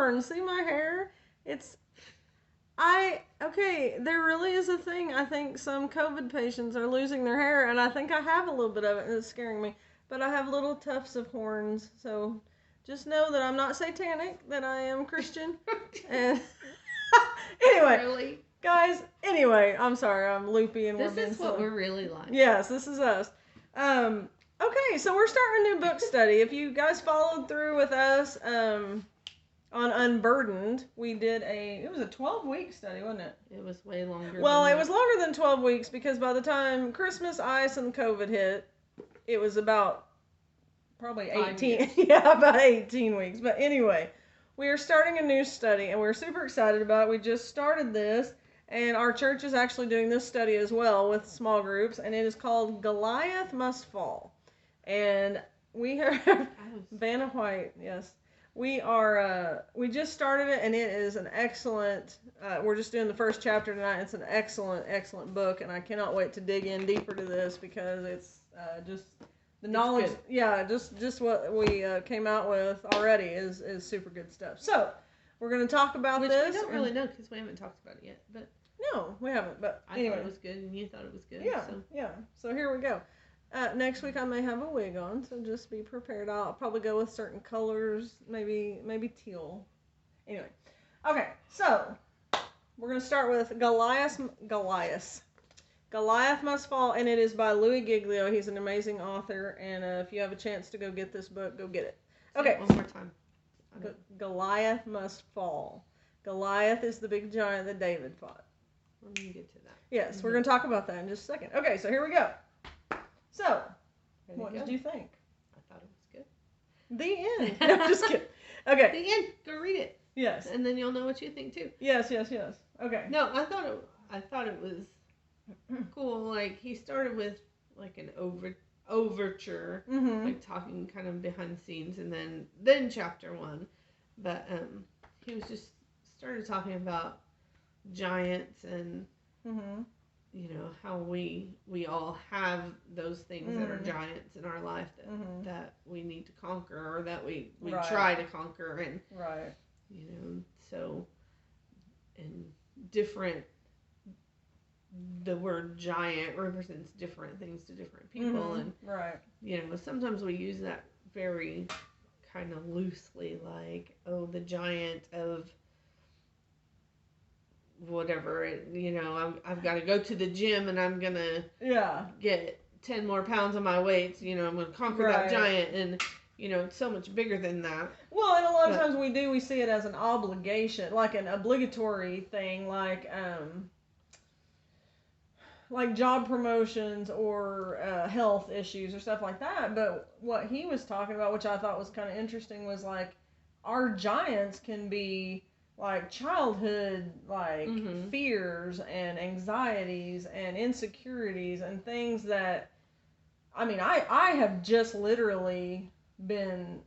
horns. See my hair? There really is a thing. I think some COVID patients are losing their hair, and I think I have a little bit of it, and it's scaring me. But I have little tufts of horns, so just know that I'm not satanic, that I am Christian. And anyway, Really? guys, I'm sorry, I'm loopy and this is what we're really like. Yes, this is us. Okay, so we're starting a new book study. If you guys followed through with us, on Unburdened, we did it was a 12-week study, wasn't it? It was way longer. Well, it was longer than 12 weeks because by the time Christmas, ice, and COVID hit, it was about probably 18. Yeah, about 18 weeks. But anyway, we are starting a new study, and we're super excited about it. We just started this, and our church is actually doing this study as well with small groups, and it is called Goliath Must Fall. And we have Vanna White, yes. We just started it, and it is an excellent, we're just doing the first chapter tonight. It's an excellent, excellent book, and I cannot wait to dig in deeper to this because it's just the knowledge. Yeah, just what we came out with already is super good stuff. So, we're going to talk about this. Which we don't really know because we haven't talked about it yet. But no, we haven't, but anyway. I thought it was good, and you thought it was good. Yeah, yeah. So, here we go. Next week I may have a wig on, so just be prepared. I'll probably go with certain colors, maybe teal. Anyway, okay, so we're going to start with Goliath Must Fall, and it is by Louis Giglio. He's an amazing author, and if you have a chance to go get this book, go get it. Okay. One more time. Goliath Must Fall. Goliath is the big giant that David fought. We're going to get to that. Yes, we're going to talk about that in just a second. Okay, so here we go. So, what did you think? I thought it was good. The end. No, I'm just kidding. Okay. The end. Go read it. Yes. And then you'll know what you think too. Yes. Okay. No, I thought it was cool. Like he started with like an overture, like talking kind of behind the scenes, and then chapter 1. But he was just started talking about giants and. You know, how we all have those things that are giants in our life that we need to conquer or that we try to conquer. And, you know, so, and different, the word giant represents different things to different people. And, you know, sometimes we use that very kind of loosely, like, oh, the giant of whatever, you know, I've got to go to the gym and I'm gonna get 10 more pounds on my weights, you know, I'm gonna conquer that giant, and you know, it's so much bigger than that. Well, and a lot of times we see it as an obligation, like an obligatory thing, like job promotions or health issues or stuff like that. But what he was talking about, which I thought was kind of interesting, was like our giants can be like childhood, like fears and anxieties and insecurities and things that, I mean, I have just literally been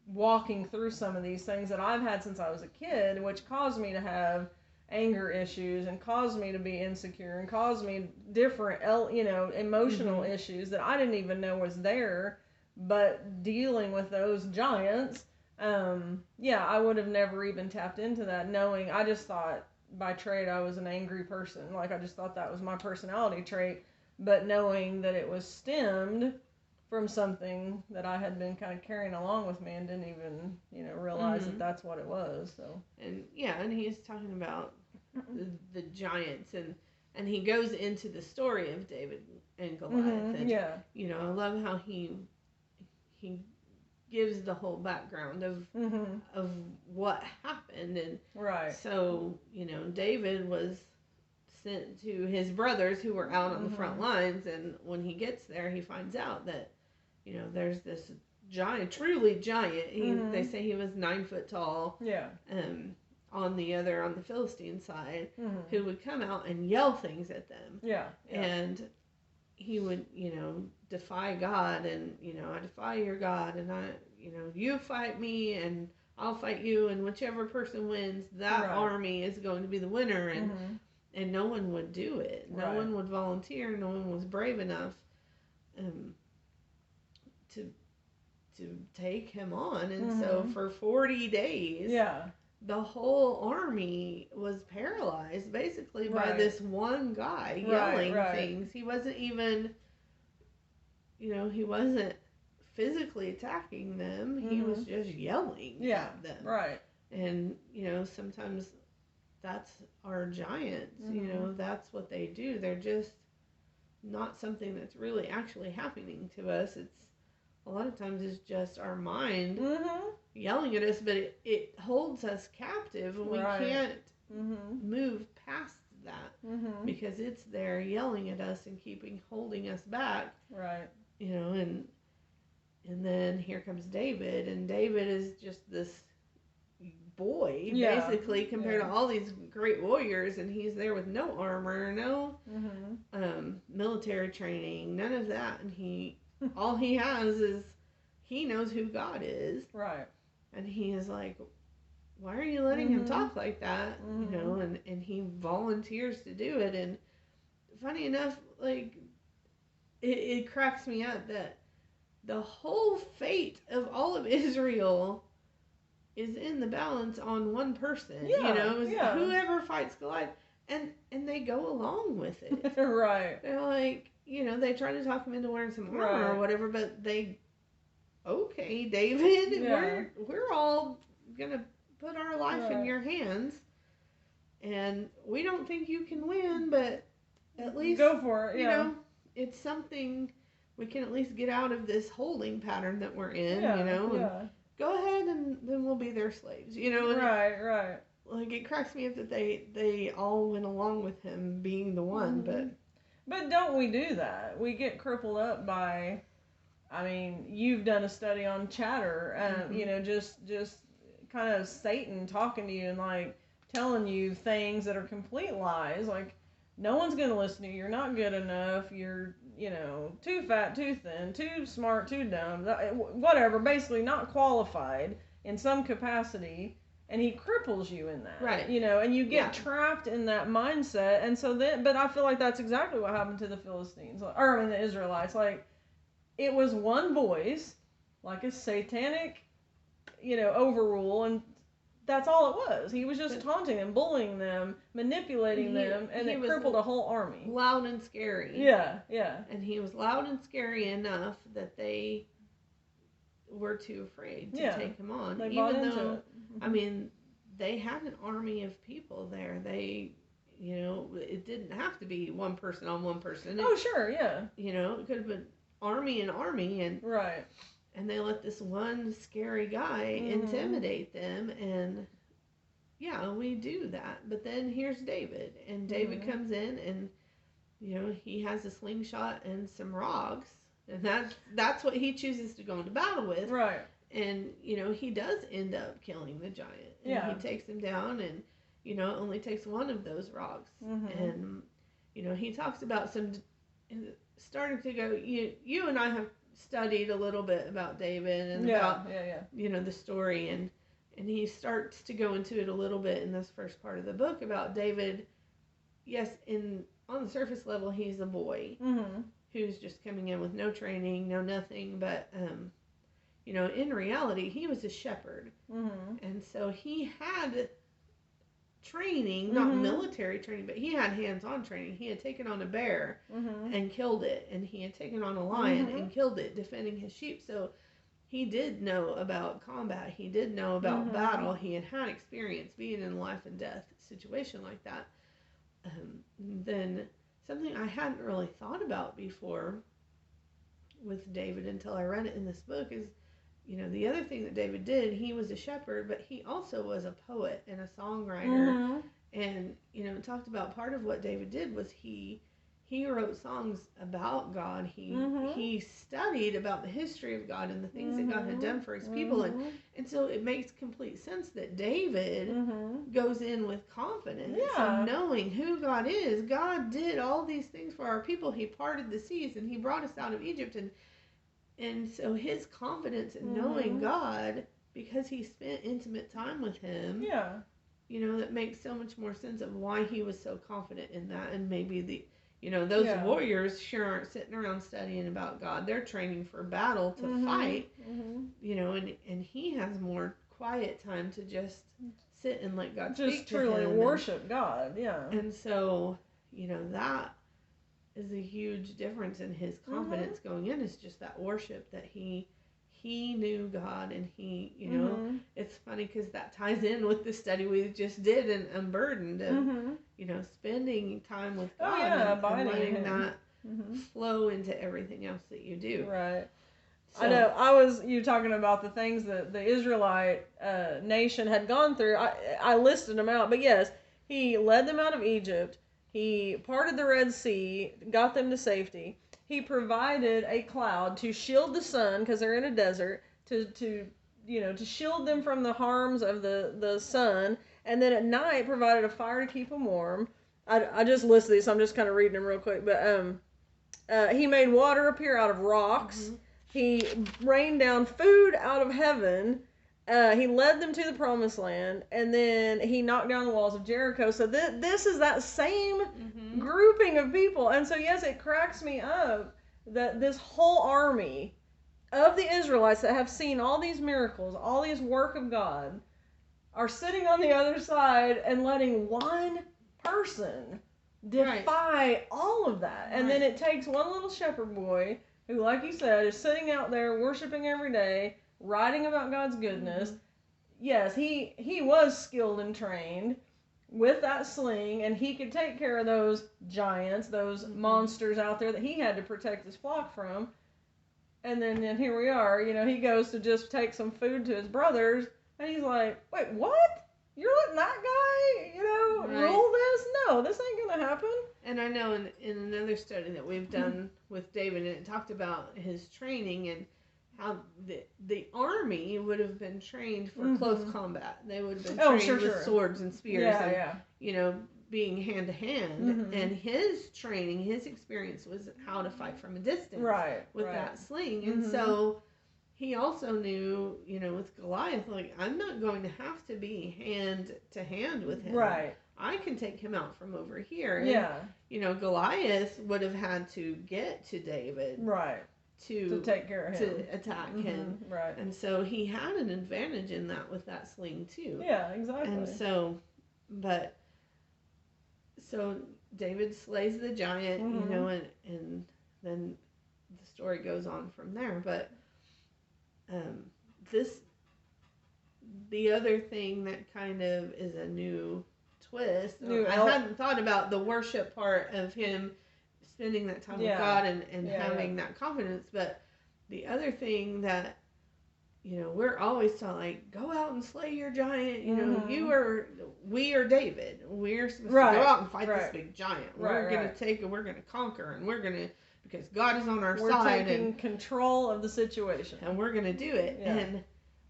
walking through some of these things that I've had since I was a kid, which caused me to have anger issues and caused me to be insecure and caused me different, you know, emotional issues that I didn't even know was there. But dealing with those giants, I would have never even tapped into that, knowing, I just thought by trade I was an angry person. Like, I just thought that was my personality trait, but knowing that it was stemmed from something that I had been kind of carrying along with me and didn't even, you know, realize that that's what it was. So, and he's talking about the giants, and he goes into the story of David and Goliath, and you know, I love how he gives the whole background of what happened. And so, you know, David was sent to his brothers who were out on the front lines, and when he gets there, he finds out that, you know, there's this giant, truly giant. They say he was 9 foot tall. On the Philistine side, who would come out and yell things at them. And he would, you know, defy God, and, you know, I defy your God, and you know, you fight me and I'll fight you, and whichever person wins, that army is going to be the winner. And no one would do it. No one would volunteer. No one was brave enough to take him on. And so for 40 days, the whole army was paralyzed basically by Right. this one guy Right, yelling right. things. He wasn't even, he wasn't physically attacking them. He was just yelling Yeah, at them. right. And, sometimes that's our giants. That's what they do. They're just not something that's really actually happening to us. It's a lot of times it's just our mind yelling at us, but it holds us captive, and we can't move past that because it's there yelling at us and holding us back. Right. And then here comes David, and David is just this boy basically compared to all these great warriors, and he's there with no armor, no military training, none of that, and all he has is he knows who God is, right, and he is like, why are you letting him talk like that? And he volunteers to do it. And funny enough, like, it cracks me up that the whole fate of all of Israel is in the balance on one person. Whoever fights Goliath, and they go along with it. Right. They're like, they try to talk him into wearing some armor or whatever, but okay, David, we're all gonna put our life in your hands, and we don't think you can win, but at least go for it. It's something we can at least get out of this holding pattern that we're in. Go ahead, and then we'll be their slaves. Right. Like, it cracks me up that they all went along with him being the one, but don't we do that? We get crippled up by, I mean, you've done a study on chatter, just kind of Satan talking to you and like telling you things that are complete lies, like no one's going to listen to you, you're not good enough, you're, too fat, too thin, too smart, too dumb, whatever, basically not qualified in some capacity, and he cripples you in that, right? And you get trapped in that mindset, and so then, but I feel like that's exactly what happened to the Philistines, or the Israelites, like, it was one voice, like a satanic, overrule, and that's all it was. He was just taunting them, bullying them, manipulating them, and it crippled a whole army. Loud and scary. Yeah. And he was loud and scary enough that they were too afraid to take him on. They even though, it. I mean, they had an army of people there. They, it didn't have to be one person on one person. Sure, yeah. It could have been army and army, and right. And they let this one scary guy intimidate them, and we do that. But then here's David, and David comes in, and he has a slingshot and some rocks, and that's what he chooses to go into battle with. Right. And he does end up killing the giant. And he takes him down, and it only takes one of those rocks. And he talks about starting to go. You and I have studied a little bit about David and about the story, and he starts to go into it a little bit in this first part of the book about David. Yes, on the surface level, he's a boy who's just coming in with no training, no nothing, but in reality, he was a shepherd, and so he had training, not military training, but he had hands-on training. He had taken on a bear and killed it, and he had taken on a lion and killed it, defending his sheep. So he did know about combat. He did know about battle. He had experience being in a life and death situation like that. Then something I hadn't really thought about before with David until I read it in this book is, the other thing that David did, he was a shepherd, but he also was a poet and a songwriter. And, talked about part of what David did was he wrote songs about God. He studied about the history of God and the things that God had done for his people. And so it makes complete sense that David goes in with confidence and knowing who God is. God did all these things for our people. He parted the seas, and he brought us out of Egypt, and so his confidence in knowing God, because he spent intimate time with him, that makes so much more sense of why he was so confident in that. And maybe those warriors sure aren't sitting around studying about God. They're training for battle to fight, and he has more quiet time to just sit and let God just speak to truly him. worship God. Yeah. And so, that is a huge difference in his confidence going in. Is just that worship that he knew God, and he, it's funny because that ties in with the study we just did in Unburdened of, spending time with God and letting that flow into everything else that you do. Right. So, I know. You talking about the things that the Israelite nation had gone through. I listed them out, but yes, he led them out of Egypt. He parted the Red Sea, got them to safety. He provided a cloud to shield the sun because they're in a desert, to shield them from the harms of the sun, and then at night provided a fire to keep them warm. I just listed these, so I'm just kind of reading them real quick. But he made water appear out of rocks. He rained down food out of heaven. He led them to the promised land, and then he knocked down the walls of Jericho. So this is that same grouping of people. And so, yes, it cracks me up that this whole army of the Israelites that have seen all these miracles, all these work of God, are sitting on the other side and letting one person defy all of that. And then it takes one little shepherd boy who, like you said, is sitting out there worshiping every day, writing about God's goodness. Yes, he was skilled and trained with that sling, and he could take care of those giants, those monsters out there that he had to protect his flock from. And then here we are, he goes to just take some food to his brothers, and he's like, wait, what? You're letting that guy, rule this? No, this ain't going to happen. And I know in another study that we've done with David, and it talked about his training and how the army would have been trained for close combat. They would have been trained with swords and spears and, being hand to hand. And his training, his experience was how to fight from a distance with that sling. And so he also knew, with Goliath, like, I'm not going to have to be hand to hand with him. Right. I can take him out from over here. And, Goliath would have had to get to David. Right. To take care of him. To attack him. Right. And so he had an advantage in that with that sling, too. Yeah, exactly. And so, so David slays the giant, and then the story goes on from there. But the other thing that kind of is a new twist, I hadn't thought about the worship part of him spending that time with God and having that confidence, but the other thing that, we're always taught, like, go out and slay your giant, we are David. We're supposed to go out and fight this big giant. We're going to take it, we're going to conquer, and we're going to, because God is on our side. We're taking control of the situation. And we're going to do it. Yeah. And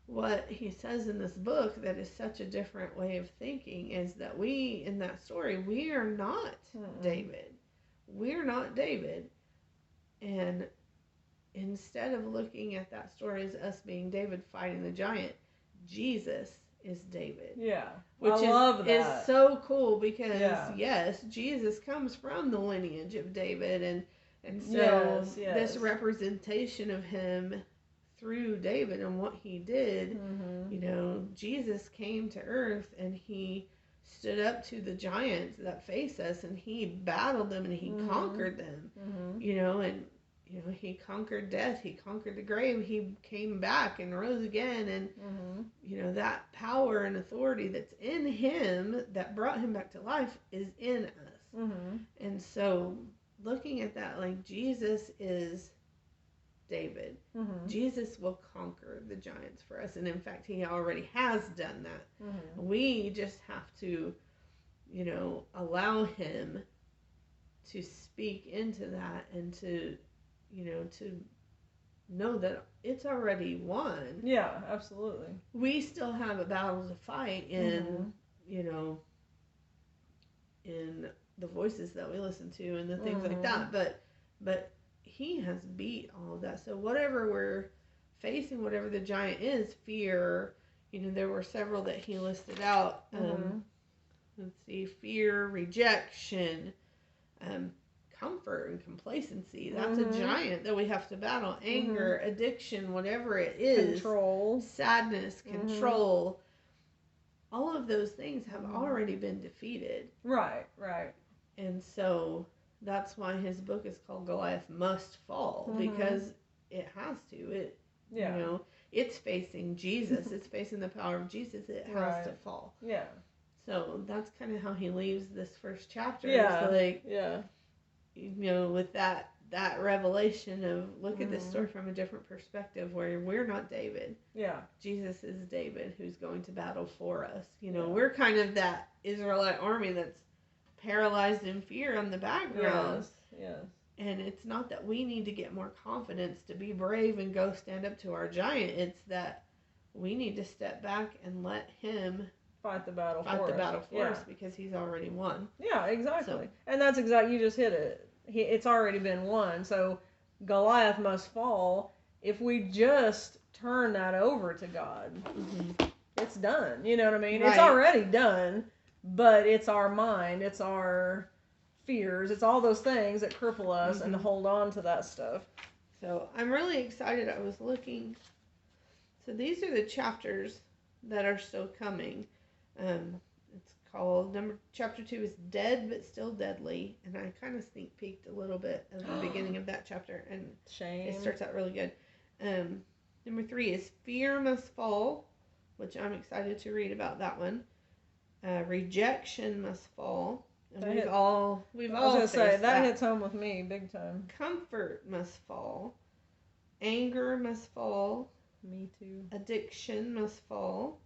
what he says in this book that is such a different way of thinking is that we, in that story, we are not David. We're not David. And instead of looking at that story as us being David fighting the giant, Jesus is David. Yeah. Which I love that. Is so cool because, yes, Jesus comes from the lineage of David. And so this representation of him through David and what he did, Jesus came to earth and he stood up to the giants that face us and he battled them and he conquered them, and he conquered death, he conquered the grave, he came back and rose again, and that power and authority that's in him that brought him back to life is in us. And so looking at that, like, Jesus is David. Jesus will conquer the giants for us, and in fact he already has done that. We just have to allow him to speak into that and to know that it's already won. Yeah, absolutely. We still have a battle to fight in in the voices that we listen to and the things like that, but he has beat all of that. So whatever we're facing, whatever the giant is, fear, there were several that he listed out. Let's see, fear, rejection, comfort and complacency. That's a Mm-hmm. giant that we have to battle. Anger, addiction, whatever it is. Control. Sadness, control. All of those things have already been defeated. Right, right. And so that's why his book is called Goliath Must Fall, because it has to. You know, it's facing Jesus. It's facing the power of Jesus. It has to fall. Yeah. So that's kind of how he leaves this first chapter. Yeah. It's like, yeah. You know, with that revelation of look at this story from a different perspective, where we're not David. Yeah. Jesus is David who's going to battle for us. You know, we're kind of that Israelite army that's paralyzed in fear on the background. Yes. And it's not that we need to get more confidence to be brave and go stand up to our giant. It's that we need to step back and let him fight the battle for us because he's already won. Yeah, exactly. So, and that's exactly, you just hit it. It's already been won. So Goliath must fall. If we just turn that over to God, it's done. You know what I mean? Right. It's already done, but it's our mind, it's our fears, it's all those things that cripple us and to hold on to that stuff. So I'm really excited. I was looking. So these are the chapters that are still coming. It's called chapter 2 is Dead but Still Deadly, and I kind of sneak peeked a little bit at the beginning of that chapter, and it starts out really good. Number 3 is Fear Must Fall, which I'm excited to read about that one. Rejection Must Fall, and we've all faced that hits home with me big time. Comfort Must Fall, Anger Must Fall. Me too. Addiction Must Fall.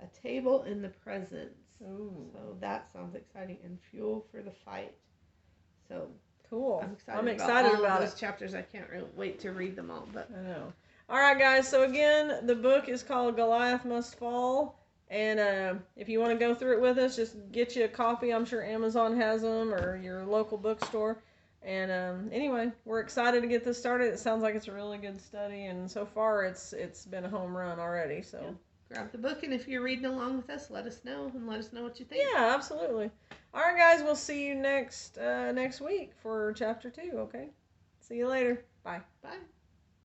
A Table in the Presence. Ooh. So that sounds exciting. And Fuel for the Fight. So cool. I'm excited about those chapters. I can't really wait to read them all. But I know. All right, guys. So again, the book is called Goliath Must Fall. And if you want to go through it with us, just get you a copy. I'm sure Amazon has them or your local bookstore. And anyway, we're excited to get this started. It sounds like it's a really good study, and so far it's been a home run already. So grab the book, and if you're reading along with us, let us know what you think. Yeah, absolutely. All right, guys, we'll see you next week for chapter 2. Okay, see you later. Bye. Bye.